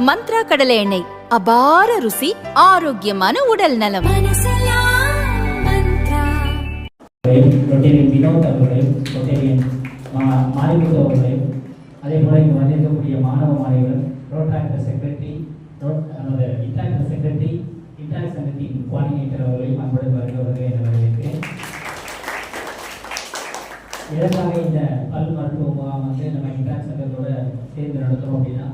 மந்த்ரா கடலை எண்ணெய், அபார ருசி, ஆரோக்கியமான உடல் நலம். வினோத் அவர்களையும் மாரிமுத்து அவர்களையும் அதே போல இங்கு வந்திருக்கக்கூடிய மாணவ மாணவிகள் ரோட்டாக்டர் செக்ரட்டரி இன்ட்ராக்டர் செக்ரட்டரி இன்ட்ராக்ட் சங்கத்தின் கோஆர்டினேட்டர் அவர்களையும் அன்புடன் வருகிறவர்கள் என வரவேற்கிறேன். எதற்காக இந்த பல் மருத்துவ முகாம் நம்ம இன்ட்ராக்ட் சங்கத்தோட சேர்ந்து நடத்துகிறோம் அப்படின்னா,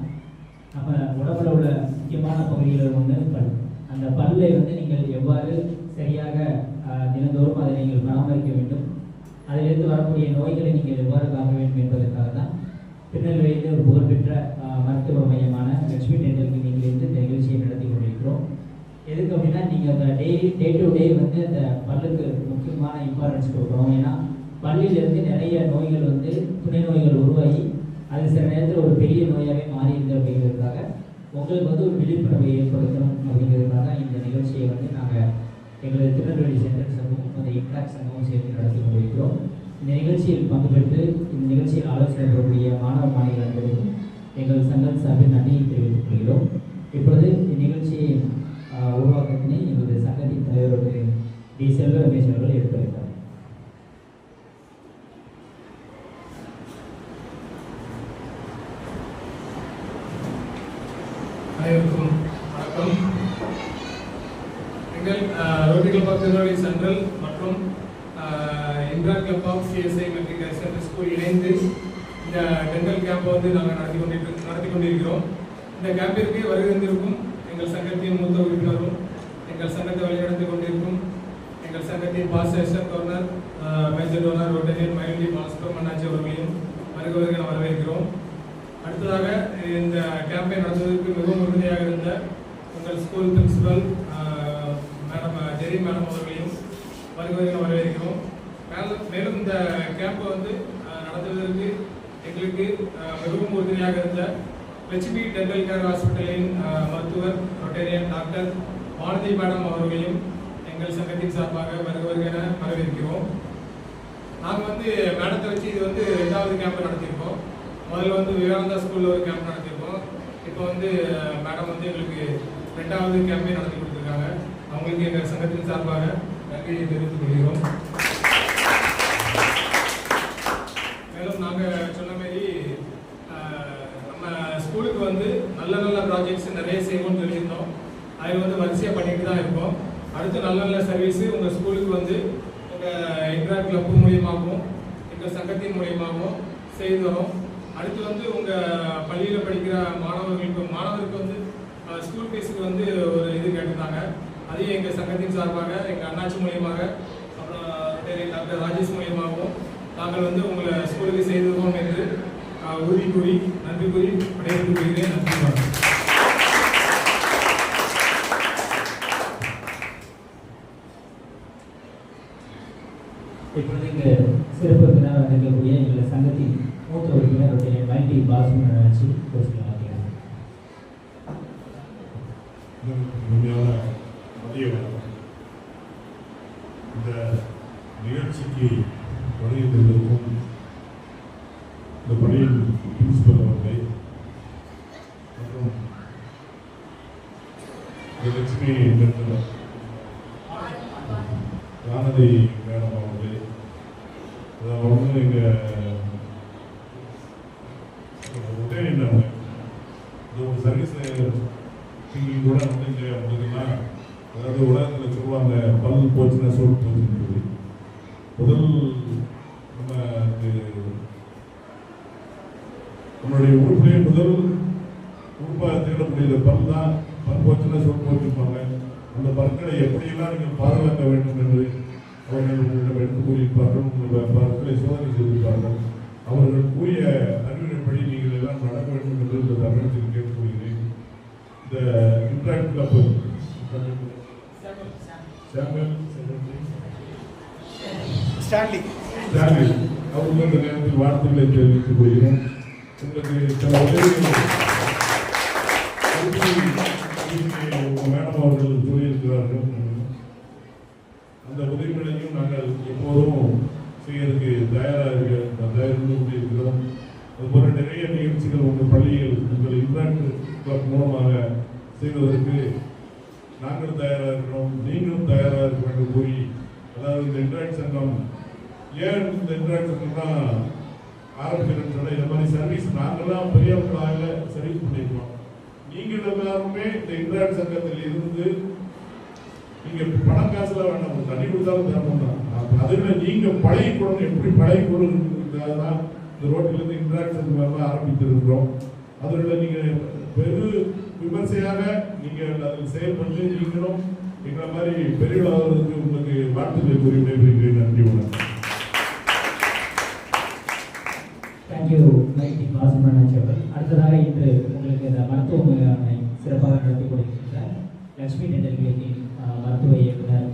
நம்ம உடம்புல உள்ள முக்கியமான பகுதிகளில் பல். அந்த பல்லை நீங்கள் எவ்வாறு சரியாக தினந்தோறும் அதை நீங்கள் பராமரிக்க வேண்டும், அதிலிருந்து வரக்கூடிய நோய்களை நீங்கள் எவ்வாறு காக்க வேண்டும் என்பதற்காக தான் திருநெல்வேலியில் ஒரு புகழ்பெற்ற மருத்துவ மையமான லட்சுமி டென்டல் கிளினிக்கிலிருந்து இந்த நிகழ்ச்சியை நடத்தி கொண்டிருக்கிறோம். எதுக்கு அப்படின்னா, நீங்கள் அந்த டே டு டே அந்த பல்லுக்கு முக்கியமான இம்பார்ட்டன்ஸ் கொடுக்கணும். ஏன்னா பல்லிலிருந்து நிறைய நோய்கள் துணை நோய்கள் உருவாகி அது சில நேரத்தில் ஒரு பெரிய நோயாகவே மாறிடுது. அப்படிங்கிறதுக்காக உங்களுக்கு ஒரு விழிப்புணர்வை ஏற்படுத்தணும் அப்படிங்கிறதுக்காக இந்த நிகழ்ச்சியை நாங்கள் எங்களது திருநெல்வேலி சென்ட்ரல் சங்கமும் அந்த இன்ட்ராக்ட் சங்கமும் சேர்த்து நடத்தி கொண்டிருக்கிறோம். இந்த நிகழ்ச்சியில் பங்கு பெற்று இந்த நிகழ்ச்சியில் ஆலோசனை பெறக்கூடிய மாணவ மாணவிகள் அனைவருக்கும் எங்கள் சங்கம் சார்பில் நன்றியை தெரிவித்துக் கொள்கிறோம். இப்பொழுது இந்நிகழ்ச்சியை உருவாக்கத்தினை எங்களது சங்கத்தின் தலைவர் டி. செல்வ ரமேஷ் அவர்கள் எடுத்துரைத்தார். அனைவருக்கும் வணக்கம். எங்கள் Rotary club of Tirunelveli central மற்றும் interact club of CSI matric higher secondary school இணைந்து இந்த டென்டல் கேம்பை நடத்தி கொண்டிருக்கிறோம். இந்த கேம்பிற்கு வருகின்றிருக்கும் எங்கள் சங்கத்தின் மூத்த உறுப்பினரும் எங்கள் சங்கத்தை வழிநடத்தி கொண்டிருக்கும் எங்கள் சங்கத்தின் past assistant governor major donor Rotarian Mayili Bhaskar Mannachi அவர்களையும் வருகிறவர்கள் வரவேற்கிறோம். அடுத்ததாக இந்த கேம்பை நடத்துவதற்கு மிகவும் உறுதியாக இருந்த உங்கள் ஸ்கூல் பிரின்சிபல் மேடம் ஜெரி மேடம் அவர்களையும் வருகிறவர்கள் வரவேற்கிறோம். மேலும் இந்த கேம்பை நடத்துவதற்கு எங்களுக்கு மிகவும் உறுதியாக இருந்த லட்சுமி டென்டல் கேர் ஹாஸ்பிட்டலின் மருத்துவர் ரொட்டேரியன் டாக்டர் வானதி மேடம் அவர்களையும் எங்கள் சங்கத்தின் சார்பாக வருகிறவர்கள் என வரவேற்கிறோம். நாங்கள் மேடத்தை வச்சு இது 2வது கேம்பை நடத்தியிருக்கோம். முதல்ல விவேகானந்தா ஸ்கூலில் ஒரு கேம்ப் நடத்தியிருக்கோம். இப்போ மேடம் எங்களுக்கு 2வது கேம்பே நடத்தி கொடுத்துருக்காங்க. அவங்களுக்கு எங்கள் சங்கத்தின் சார்பாக நன்றியை தெரிவித்துக் கொள்கிறோம். மேலும் நாங்கள் சொன்ன மாதிரி நம்ம ஸ்கூலுக்கு நல்ல நல்ல ப்ராஜெக்ட்ஸ் நிறைய செய்வோம்னு சொல்லியிருந்தோம். அது வரிசையாக பண்ணிட்டு தான் இருக்கோம். அடுத்து நல்ல நல்ல சர்வீஸு உங்கள் ஸ்கூலுக்கு உங்கள் இன்ட்ராக்ட் கிளப்பு மூலியமாகவும் எங்கள் சங்கத்தின் மூலியமாகவும் செய்து வரோம். அடுத்து உங்கள் பள்ளியில் படிக்கிற மாணவருக்கு ஸ்கூல் ஃபீஸுக்கு ஒரு இது கேட்டிருந்தாங்க. அதையும் எங்கள் சங்கத்தின் சார்பாக எங்கள் அண்ணாச்சி மூலியமாக அப்புறம் டாக்டர் ராஜேஷ் மூலியமாகவும் நாங்கள் உங்களை ஸ்கூலுக்கு செய்துவோம் என்று உறுதி கூறி நன்றி கூறி விடைபெற்றுக் கொள்கிறேன். நன்றி வணக்கம். இப்பொழுது இங்கு சிறப்பு விருந்தினர் வந்திருக்கக்கூடிய எங்கள் சங்கத்தின் மூத்த உறுப்பினர் மயிலி பாஸ்கர் பேசுகிறார். இந்த நிகழ்ச்சிக்கு வருகின்றிருக்கும் இந்த பள்ளியின் பிரின்சிபல் அவர்களை மற்றும் லட்சுமி வானதி மேடம் அவர்களே, அவங்க எங்கள் ஒரு சர்வீஸ் திங்கிங் கூட இங்கே பார்த்தீங்கன்னா, அதாவது உலகத்தில் சொல்லுவாங்க பல் போச்சுன்னா சோப்பு போச்சுன்னு சொல்லி. முதல் நம்மளுடைய உறுப்பிலே முதல் உறுப்பாக தேடக்கூடியது பல் தான். பல் போச்சுன்னா சோப்பு போச்சுருப்பாங்க. அந்த பற்களை எப்படியெல்லாம் நீங்கள் பாதுகாக்க வேண்டும் என்று அவர்கள் உங்களிடம் எடுத்து கூறியிருப்பார்கள். உங்களுடைய பற்களை சோதனை செய்திருப்பார்கள். அவர்கள் கூறிய அறிவுரைப்படி நீங்கள் எல்லாம் நடக்க வேண்டும் என்று இந்த தருணத்தில் கேட்டுக்கொள்கிறேன். இந்த இன்ட்ராக்ட் கிளப் ஸ்டான்லி அவர்களுக்கு இந்த நேரத்தில் வாழ்த்துக்களை தெரிவித்துக் கொள்கிறேன். உங்களுக்கு சில உதவி மேடம் அவர்கள் சொல்லியிருக்கிறார்கள். அந்த உதவிகளையும் நாங்கள் எப்போதும் செய்யறதுக்கு தயாராக கொண்டிருக்கிறோம். அதுபோல நிறைய நிகழ்ச்சிகள் உங்கள் பள்ளியில் உங்கள் இன்ட்ராக்ட் கிளப் மூலமாக செய்வதற்கு நாங்கள் தயாராக இருக்கிறோம், நீங்களும் தயாராக இருக்க வேண்டும் கூறி, அதாவது இந்த இன்ட்ராக்ட் சங்கம் ஏன் இந்த இன்ட்ராக்ட் சங்கம்லாம் ஆரம்பிக்கிறேன்னு சொன்னால், இந்த மாதிரி சர்வீஸ் நாங்கள்லாம் பெரியவர்களாக சர்வீஸ் பண்ணியிருக்கோம். நீங்கள் எல்லாருமே இந்த இன்ட்ராக்ட் சங்கத்தில் இருந்து நீங்கள் பணம் காசுலாம் வேண்டாம், ஒரு தண்ணி கொடுத்தாலும் தரணும் தான். அதில் நீங்கள் பழகிக்கொள்ளணும், எப்படி பழகிக்கொள்ளுங்கிறதுக்காக தான் இந்த ரோட்டிலேருந்து இன்ட்ராக்ட் சங்கம் ஆரம்பித்திருக்கிறோம். அதில் நீங்கள் வெகு விமர்சையாக நீங்கள் அதில் செயல்பட்டு நீங்களும் எங்களை மாதிரி பெரியவர்களாகிறதுக்கு உங்களுக்கு வாழ்த்துக்களை கூறி விடைபெறுகிறேன். நன்றி, வணக்கம். தேங்க்யூ மைட்டி பாசுமணன். அடுத்ததாக இன்று உங்களுக்கு இந்த மருத்துவ முகாமை சிறப்பாக நடத்தி கொடுக்கின்ற லட்சுமி டென்டல் கிளினிக் மருத்துவ இயக்குனர்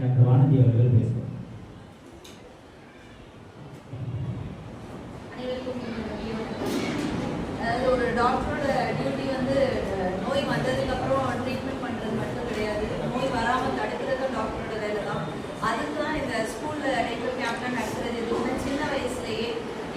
டாக்டர் வானதி அவர்கள் பேசுவார். அதாவது ஒரு டாக்டரோட டியூட்டி வந்து நோய் வந்ததுக்கு அப்புறம் ட்ரீட்மெண்ட் பண்றது மட்டும் கிடையாது, நோய் வராமல் தடுக்கிறதும் டாக்டரோட வேலை தான். அதுக்கு தான் இந்த ஸ்கூல்ல டென்டல் கேம்ப்லாம் நடத்துறது. எதுவுமே சின்ன வயசுலேயே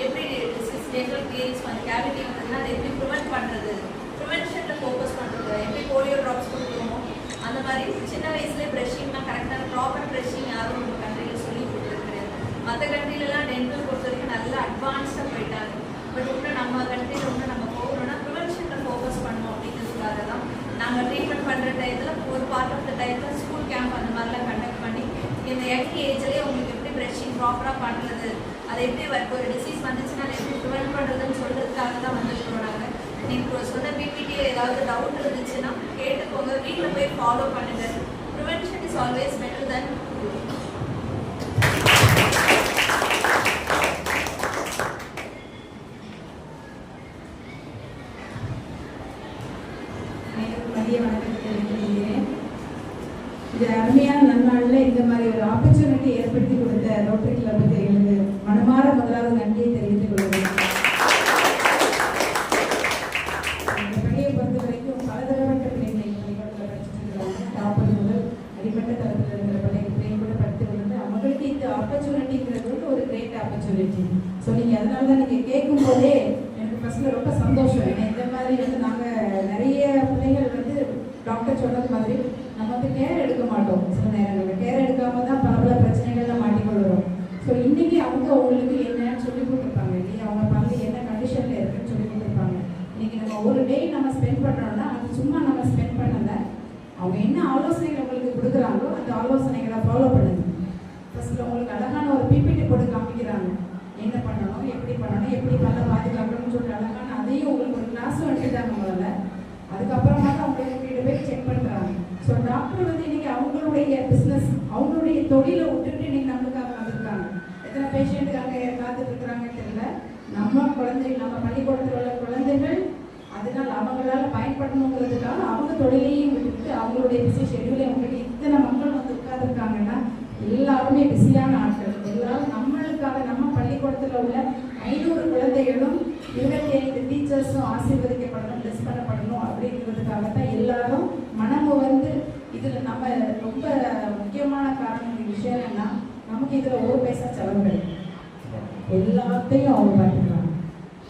எப்படி டிசீஸ் டென்டல் கேரிஸ் வந்து கேவிட்டி வந்ததுன்னா அதை எப்படி ப்ரிவென்ட் பண்ணுறது, ப்ரிவென்ஷனில் ஃபோக்கஸ் பண்ணுறது, எப்படி போலியோ ட்ராப்ஸ் கொடுக்குறோமோ அந்த மாதிரி சின்ன வயசுலேயே ப்ரெஷிங்லாம் கரெக்டான ப்ராப்பர் ப்ரெஷிங் யாரும் நம்ம கண்ட்ரியில் சொல்லி கொடுக்குறது கிடையாது. மற்ற கண்ட்ரிலலாம் டென்டல் பொறுத்த வரைக்கும் நல்லா அட்வான்ஸ்டாக போயிட்டாங்க. பட் இன்னும் நம்ம கண்ட்ரியில் இன்னும் நம்ம போகணும்னா ப்ரிவென்ஷனில் ஃபோக்கஸ் பண்ணணும் அப்படிங்கிறதுக்காக தான் நாங்கள் ட்ரீட்மெண்ட் பண்ணுற டயத்தில் ஒரு பார்ட் ஆஃப் த டயத்தில் ஸ்கூல் கேம்ப் அந்த மாதிரிலாம் கண்டக்ட் பண்ணி இந்த யங் ஏஜ்லேயே உங்களுக்கு எப்படி ப்ரெஷிங் ப்ராப்பராக பண்ணுறது, அதை எப்படி ஒரு டிசீஸ் வந்துச்சுன்னா அதை எப்படி ப்ரிவென்ட் பண்ணுறதுன்னு சொல்கிறதுக்காக தான் வந்துருக்கோம். நாங்கள் நீங்கள் சொன்ன பிபிடி ஏதாவது டவுட் இருந்துச்சுன்னா கேட்டுக்கோங்க, வீட்டில் போய் ஃபாலோ பண்ணுங்கள். ப்ரிவென்ஷன் இஸ் ஆல்வேஸ் பெட்டர் தென் மதிய வணக்கத்தை தெரிவிக்கிறேன். இது அருமையான நன்னாளில் இந்த மாதிரி ஒரு ஆப்பர்ச்சுனிட்டி ஏற்படுத்தி கொடுத்த ரோட்டரி கிளப்புக்கு எங்களுக்கு மனமாற முதலாவது நன்றியை தெரிவித்துக் கொள்கிறேன். இந்த பள்ளியை பொறுத்த வரைக்கும் பலதரப்பட்ட பிள்ளைகளை பள்ளிக்கூடத்தில் படிச்சுட்டு இருக்கிறாங்க. டாப்பர் முதல் அடிமட்ட தரத்தில் இருக்கிற பிள்ளைங்க கூட படித்து வந்து அவங்களுக்கு இந்த ஆப்பர்ச்சுனிட்டிங்கிறது வந்து ஒரு கிரேட் ஆப்பர்ச்சுனிட்டி. ஸோ நீங்கள் அதனால தான் நீங்கள் கேட்கும் போதே எனக்கு ஃபர்ஸ்ட்ல ரொம்ப சந்தோஷம். ஏன்னா இந்த மாதிரி வந்து நாங்கள் நிறைய பிள்ளைகள் வந்து டாக்டர் சொன்னது மாதிரி நம்ம வந்து கேர் எடுக்க மாட்டோம். சில நேரங்களில் கேர் எடுக்காம தான் பல பிரச்சனைகள்லாம் மாட்டிக்கொள்கிறோம். ஸோ இன்னைக்கு அவங்க உங்களுக்கு என்னன்னு சொல்லி கொடுத்துருப்பாங்க இல்லையா, அவங்க பல்லு என்ன கண்டிஷனில் இருக்குன்னு சொல்லி கொடுத்துருப்பாங்க. இன்னைக்கு நம்ம ஒரு டே நம்ம ஸ்பெண்ட் பண்ணுறோம்னா அது சும்மா நம்ம ஸ்பெண்ட் பண்ணலை, அவங்க என்ன ஆலோசனைகள் உங்களுக்கு கொடுக்குறாங்களோ அந்த ஆலோசனைகளை ஃபாலோ பண்ணுங்க. ஃபர்ஸ்ட்ல உங்களுக்கு அழகான ஒரு பிபிடி போட்டு காமிக்கிறாங்க, என்ன பண்ணணும், எப்படி பண்ணணும், எப்படி பல்ல பாதுகாக்கணும்னு சொல்லிட்டு அழகான அதையும் உங்களுக்கு ஒரு கிளாஸும் எடுத்துட்டாங்க முதல்ல. அதுக்கப்புறமா தான் அவங்களை கூட்டிகிட்டு போய் செக் பண்ணுறாங்க. ஸோ டாக்டர் வந்து இன்னைக்கு அவங்களுடைய பிஸ்னஸ் அவங்களுடைய தொழிலை விட்டுட்டு இன்னைக்கு நம்மளுக்காக வந்திருக்காங்க. எத்தனை பேஷண்ட்டுக்கு அங்கே காத்துட்டு இருக்கிறாங்கன்னு தெரியல. நம்ம குழந்தைகள் நம்ம பள்ளிக்கூடத்தில் உள்ள குழந்தைகள் அதனால் அவங்களால பயன்படணுங்கிறதுக்காக அவங்க தொழிலையும் விட்டுட்டு அவங்களுடைய பிஸி ஷெடியூலையும் விட்டுட்டு இத்தனை மக்கள் வந்து உட்கார்ந்துருக்காங்கன்னா எல்லாருமே பிஸியான ஆட்கள். எல்லாரும் நம்மளுக்காக நம்ம பள்ளிக்கூடத்தில் உள்ள 500 குழந்தைகளும் 25 டீச்சர்ஸும் ஆசீர்வதிக்கப்படணும், பிளஸ் பண்ணப்படணும் அப்படிங்கிறதுக்காக தான் எல்லாரும் மனமு வந்து இதில் நம்ம ரொம்ப முக்கியமான காரணம் விஷயம் என்னன்னா நமக்கு இதில் ஒரு பைசா செலவு கிடையாது, எல்லாத்தையும் அவங்க பார்த்துக்கிறாங்க.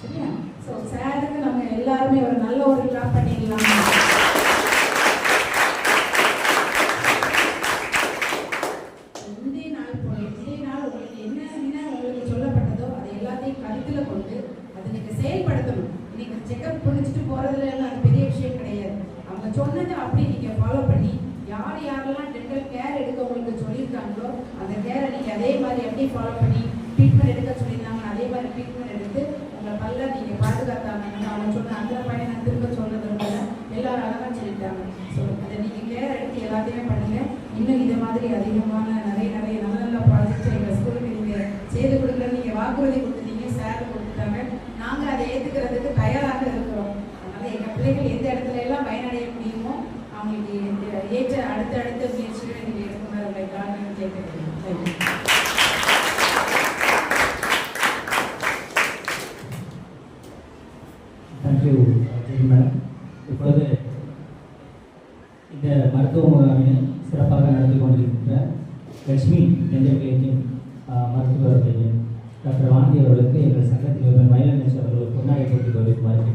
சரியா? ஸோ சாருக்கு நம்ம எல்லாருமே ஒரு நல்ல ஒரு கிளாப் பண்ணிடலாம். இன்றைய நாள் உங்களுக்கு என்ன உங்களுக்கு சொல்லப்பட்டதோ அது எல்லாத்தையும் கருத்தில் கொண்டு அதை நீங்கள் செயல்படுத்தணும். இன்னைக்கு செக்அப் பண்ணிச்சுட்டு போகிறதுல எல்லாம் அது பெரிய விஷயம் கிடையாது. அவங்க சொன்னதை அப்படி நீங்கள் ஃபாலோ பண்ணி யாரெல்லாம் டென்டல் கேர் எடுக்க உங்களுக்கு சொல்லியிருக்காங்களோ அந்த கேரை நீங்கள் அதே மாதிரி எப்படி ஃபாலோ பண்ணி ட்ரீட்மெண்ட் எடுக்க சொல்லியிருந்தாங்க அதே மாதிரி ட்ரீட்மெண்ட் எடுத்து உங்களை பல்ல நீங்கள் பாதுகாத்தாங்கன்னா அவங்க சொன்ன அந்த பையனை நான் திரும்ப சொல்கிறதுனால எல்லாரும் அழகாக சொல்லிட்டாங்க. ஸோ அதை நீங்கள் கேர் எடுத்து எல்லாத்தையுமே பண்ணுங்கள். இன்னும் இதை மாதிரி அதிகமான நிறைய நல்ல நல்ல ப்ராஜெக்ட்ஸ் எங்கள் ஸ்கூலுக்கு நீங்கள் செய்து கொடுக்குறது நீங்கள் வாக்குறுதி கொடுத்துட்டீங்க, சார் கொடுத்துட்டாங்க. நாங்கள் அதை ஏற்றுக்கிறதுக்கு தயாராக இருக்கிறோம். அதனால் எங்கள் பிள்ளைகள் எந்த இடத்துல எல்லாம் பயனடைய முடியுமோ அவங்களுக்கு ஏற்ற அடுத்த முயற்சிகளை நீங்கள் எடுக்கணும். உங்களை காரணம் கேட்குறேன். Thank you madam. இப்பொழுது இந்த மருத்துவ முகாமினை சிறப்பாக நடத்தி கொண்டிருக்கின்ற லட்சுமி டென்டல் கிளினிக் மருத்துவருடைய டாக்டர் வாந்தி அவர்களுக்கு எங்கள் சங்கத்தில் உள்ள மயிலநேசர் அவர்கள் பொன்னாடை போட்டி கௌரவிக்கு வாழ்க்கை.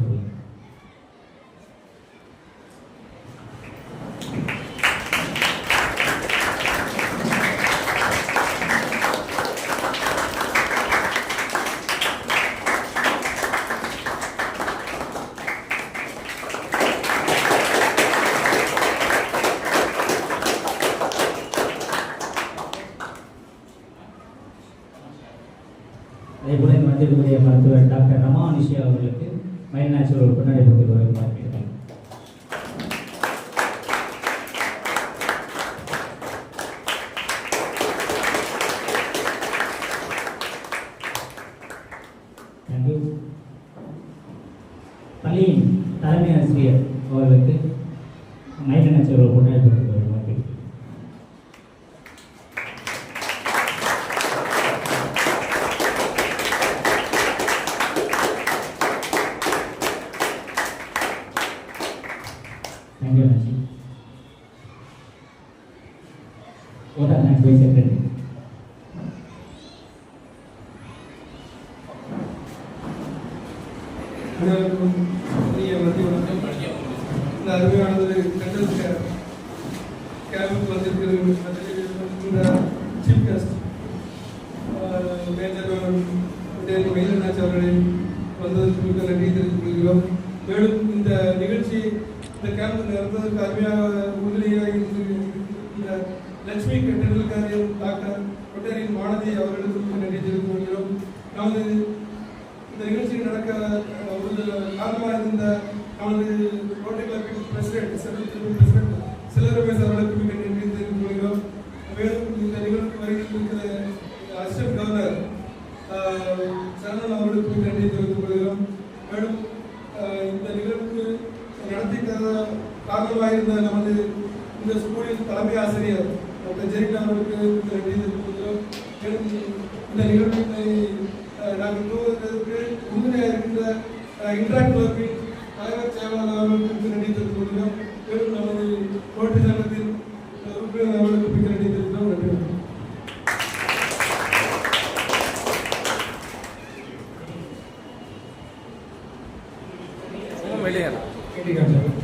அதேபோல இந்த வந்திருக்கக்கூடிய மருத்துவர் டாக்டர் ரமா நிஷா அவர்களுக்கு மயில்நாச்சர் ஒரு பொன்னாடை போட்டி கௌரவிக்கு வாழ்க்கை. தேங்க்யூ. பள்ளியின் தலைமை ஆசிரியர் அவர்களுக்கு மயில்நாச்சர் ஒரு பொன்னாடை போட்டி கௌரவிக்கு வாழ்க்கை. Thank you, Nancy. What are next by secretary? அனைவருக்கும் இனிய மதிய வணக்கம். இந்த அருமையானது டென்டல் கேம்புக்கு வந்திருக்கிறது இந்த சீஃப் கெஸ்ட் மேஜர் மயிலநாச்சி அவர்களை வந்ததற்கு மிக நன்றி தெரிவித்துக் கொள்கிறோம். மேலும் இந்த நிகழ்ச்சி இந்த கேம்ப் நடந்ததற்கு அருமையாக உறுதுணையாக இந்த லட்சுமி டென்டல் காரியம் டாக்டர் கொட்டேரியின் மாணவி அவர்களுக்கு மிக நன்றி தெரிவித்துக் கொள்கிறோம். நமது இந்த நிகழ்ச்சி நடக்க ஒரு காரணமாக இருந்த நமது ரோட்டரி கிளப்பின் பிரசிடென்ட் சிலர் ரமேஷ் அவர்களுக்கு மிக நன்றி தெரிவித்துக் கொள்கிறோம். மேலும் இந்த நிகழ்ச்சி வருகின்ற இருக்கிற அசிஸ்டன்ட் கவர்னர் சரணன் அவர்களுக்கு மிக நன்றி தெரிவித்துக் கொள்கிறோம். மேலும் இந்த நிகழ்வுக்கு நடத்தி காரணமாக இருந்த நமது இந்த ஸ்கூலின் தலைமை ஆசிரியர் டாக்டர் ஜெயலலிதா அவர்களுக்கு மிக நன்றி தெரிவித்துக் கொள்கிறோம். மேலும் இந்த நிகழ்ச்சியை நாங்கள் தூங்குவதற்கு உறுதுணையாக இருக்கின்ற இன்ட்ராக்ட் கிளப்பின் தலைவர் செயலாளர் அவர்களுக்கு நன்றி தெரிவித்துக் கொள்கிறோம். மேலும் நமது ரோட்டரி சங்கத்தின் உறுப்பினர் அவர்களுக்கு மிக நன்றி தெரிவிக்கிறோம். நன்றி.